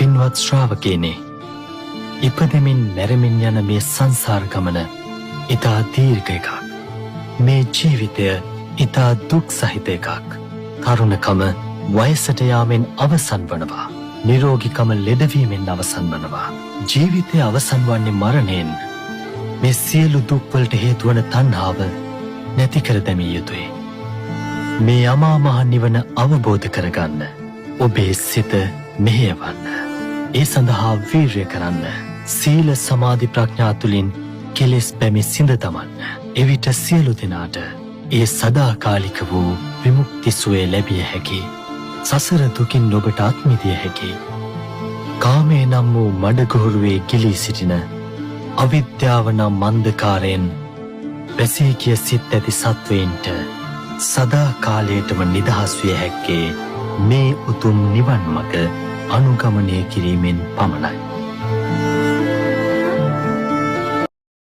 පින්වත් ශ්‍රාවකයනි, ඉපදෙමින් මැරෙමින් යන මේ සංසාර ගමන ඉතා දීර්ඝ එකක්. මේ ජීවිතය ඉතා දුක් සහිත එකක්. තරුණකම වයසට යාමෙන් අවසන් වනවා. නිරෝගිකම ලෙඩවීමෙන් අවසන් වනවා. ජීවිතය අවසන් වන්නේ මරණයෙන්. මේ සියලු දුක්වලට හේතුවන තණ්හාව නැති කර දැමිය යුතුයි. මේ අමා මහ නිවන අවබෝධ කරගන්න ඔබේ සිත මෙහෙයවන්න. ඒ සඳහා වීර්ය කරන්න. සීල සමාධි ප්‍රඥා තුලින් කෙලෙස් පැමි සිඳ දමන්න. එවිට සියලු දෙනාට ඒ සදාකාලික වූ විමුක්ති සුවය ලැබිය හැකි. සසර දුකින් ඔබට අත්මිදිය හැකි. කාමේ නම් වූ මඩගොහරුවේ ගිලී සිටින අවිද්‍යාව නම් අන්ධකාරයෙන් වැසී ගිය සිත් ඇති සත්වයින්ට සදාකාලයටම නිදහස් විය හැක්කේ මේ උතුම් නිවන් මඟ අනුගමනය කිරීමෙන් පමණයි.